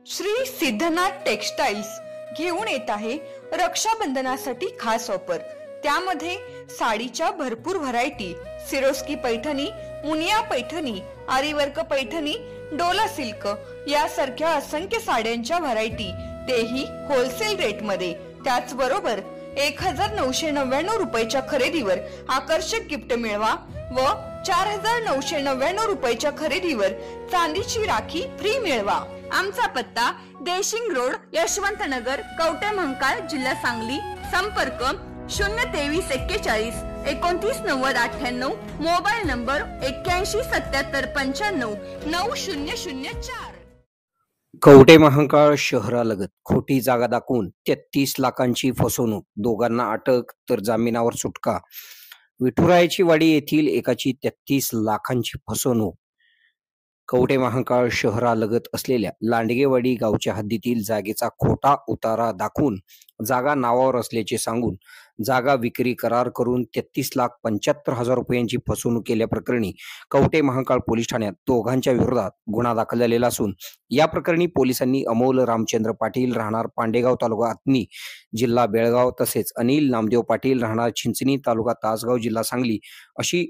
Shri Siddhanath textiles घेऊन येत आहे रक्षाबंधनासाठी खास ऑफर। त्यामध्ये साडीच्या भरपूर variety, Swarovski Paithani, Muniya Paithani, aari work Paithani, Dola silk यासारख्या असंख्य साड्यांच्या व्हरायटी, तेही होलसेल रेट मध्ये। त्याचबरोबर 1999 रुपयाच्या खरेदीवर आकर्षक गिफ्ट मिळवा व 4999 रुपयाच्या खरेदीवर चांदीची राखी फ्री मिळवा। आमचा पत्ता देशिंग रोड, यशवंतनगर, कवठे महांकाळ, जिल्हा सांगली। संपर्क 02341 299098, मोबाईल नंबर 817795 9004। कवठे महांकाळ शहरालगत खोटी जागा दाखवून 33 लाखांची फसवणूक, दोघांना अटक तर जामिनावर सुटका। विठुरायाची वाडी येथील एकाची 33 लाखांची फसवणूक। कवठे महांकाळ शहरालगत असलेल्या लांडगेवाडी गावच्या हद्दीतील जागेचा खोटा उतारा दाखवून जागा नावावर असल्याचे सांगून जागा विक्री करार करून 33,75,000 रुपयांची फसवणूक केल्याप्रकरणी कवठे महांकाळ पोलीस ठाण्यात दोघांच्या विरोधात गुन्हा दाखल झालेला असून या प्रकरणी पोलिसांनी अमोल रामचंद्र पाटील राहणार पांडेगाव तालुका आत्नी जिल्हा बेळगाव तसेच अनिल नामदेव पाटील राहणार चिंचणी तालुका तासगाव जिल्हा सांगली अशी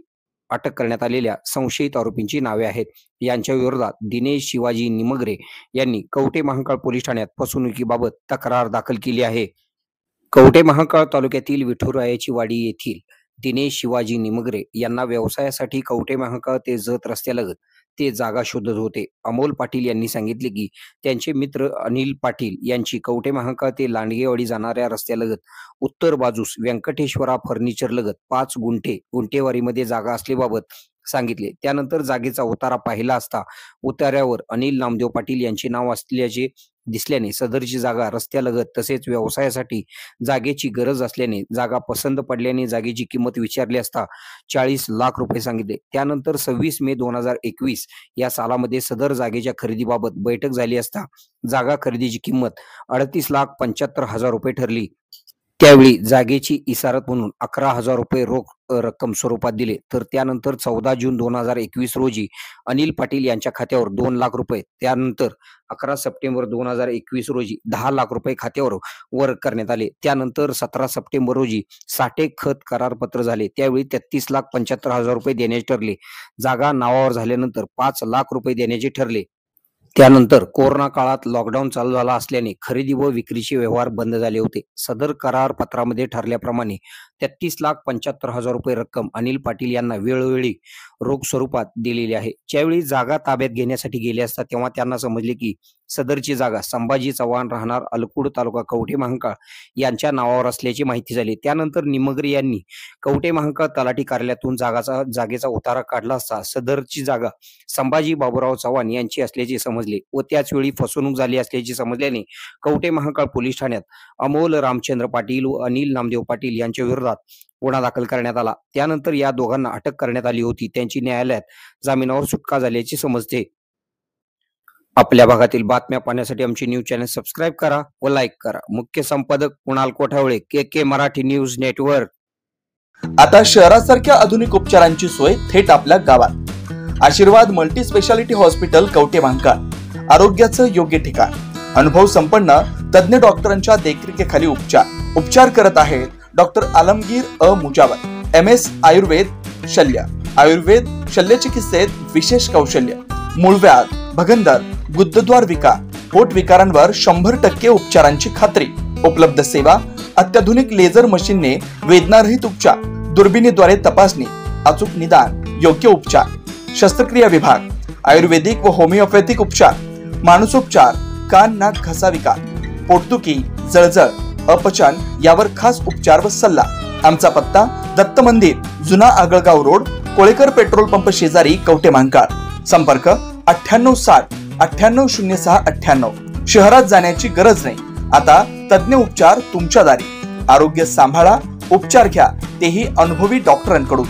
अटक करण्यात आलेल्या संशयित आरोपींची नावे आहेत। यांच्या विरोधात दिनेश शिवाजी निमगरे यांनी कवठे महांकाळ पोलीस ठाण्यात फसवणुकीबाबत तक्रार दाखल केली आहे। कवठे महांकाळ तालुक्यातील विठुरायाची वाडी येथील दिनेश शिवाजी निमगरे यांना व्यवसायासाठी कवठे महांकाळ ते जत रस्त्यालगत ते जागा शोधत होते। अमोल पाटील यांनी सांगितले की त्यांचे मित्र अनिल पाटील यांची कवठे महांकाळ ते लांडगेवाडी जाणाऱ्या रस्त्यालगत उत्तर बाजूस व्यंकटेश्वरा फर्निचर लगत 5 गुंठे गुंठेवारीमध्ये जागा असल्याबाबत सांगितले। त्यानंतर जागेचा उतारा पाहिला असता उतार्यावर अनिल नामदेव पाटील यांचे नाव असल्याचे दिसल्याने सदरची जागा रस्त्यालगत तसेच व्यवसायासाठी जागेची गरज असल्याने जागा पसंत पडल्याने जागेची किंमत विचारली असता 40 लाख रुपये सांगितले। त्यानंतर 26 मे 2021 या सालामध्ये सदर जागेच्या खरेदीबाबत बैठक झाली असता जागा खरेदीची किंमत 38,75,000 रुपये ठरली। त्यावेळी जागेची इसारत म्हणून 11,000 रुपये रोख रक्कम स्वरूपात दिले। तर त्यानंतर 14 जून 2021 रोजी अनिल पाटील यांच्या खात्यावर 2 लाख रुपये, त्यानंतर 11 सप्टेंबर 2021 रोजी 10 लाख रुपये खात्यावर वर करण्यात आले। त्यानंतर 17 सप्टेंबर रोजी साठे खत करारपत्र झाले। त्यावेळी 33,75,000 रुपये देण्याचे ठरले। जागा नावावर झाल्यानंतर 5 लाख रुपये देण्याचे ठरले। त्यानंतर कोरोना काळात लॉकडाऊन चालू झाला असल्याने खरेदी व विक्रीचे व्यवहार बंद झाले होते। सदर करार पत्रामध्ये ठरल्याप्रमाणे 33,75,000 रुपये रक्कम अनिल पाटील यांना वेळोवेळी रोख स्वरूपात दिलेली आहे। ज्यावेळी जागा ताब्यात घेण्यासाठी गेले असता तेव्हा त्यांना समजले की सदरची जागा संभाजी चव्हाण राहणार अलकुड तालुका कवठे महांकाळ यांच्या नावावर असल्याची माहिती झाली। त्यानंतर निमगरे यांनी कवठे महांकाळ तलाठी कार्यालयातून जागेचा उतारा काढला असता सदरची जागा संभाजी बाबूराव चव्हाण यांची असल्याचे समजले व त्याच वेळी फसवणूक झाली असल्याचे समजल्याने कवठे महांकाळ पोलीस ठाण्यात अमोल रामचंद्र पाटील व अनिल नामदेव पाटील यांच्या विरोधात गुन्हा दाखल करण्यात आला। त्यानंतर या दोघांना अटक करण्यात आली होती। त्यांची न्यायालयात जामिनावर सुटका झाल्याचे समजते। आपल्या भागातील बातम्या पाहण्यासाठी आमचे न्यूज चॅनल सबस्क्राइब करा व लाईक करा। मुख्य संपादक कुणाल कोठावळे, के मराठी न्यूज नेटवर्क। आता शहरासारख्या आधुनिक उपचारांची सोय थेट आपल्या गावात। आशीर्वाद multi speciality hospital Kavathe Mahankal, आरोग्याचं योग्य ठिकाण। अनुभव संपन्न तज्ञ डॉक्टरांच्या देखरेखीखाली उपचार करत आहेत डॉक्टर आलमगीर मुजावर, MS आयुर्वेद शल्य। आयुर्वेद शल्य चिकित्सेत विशेष कौशल्य, मूळव्याध, भगंदर, गुदद्वार विकार, पोट विकारांवर 100% उपचारांची खात्री। उपलब्ध सेवा अत्याधुनिक लेझर मशीनने वेदनारहित उपचार, दुर्बिणीद्वारे तपासणी, अचूक निदान, योग्य उपचार। शस्त्रक्रिया विभाग, आयुर्वेदिक व होमिओपॅथिक उपचार, मानसोपचार, कान नाक घसा विकार, पोटदुखी, जळजळ, अपचन यावर खास उपचार व सल्ला। आमचा पत्ता दत्त मंदिर, जुना Agalgaon road, Kolekar petrol pump शेजारी, कवठे महांकाळ। संपर्क 9860 9806 98। शहरात जाण्याची गरज नाही, आता तज्ञ उपचार तुमच्या दारी। आरोग्य सांभाळा, उपचार घ्या, तेही अनुभवी डॉक्टरांकडून।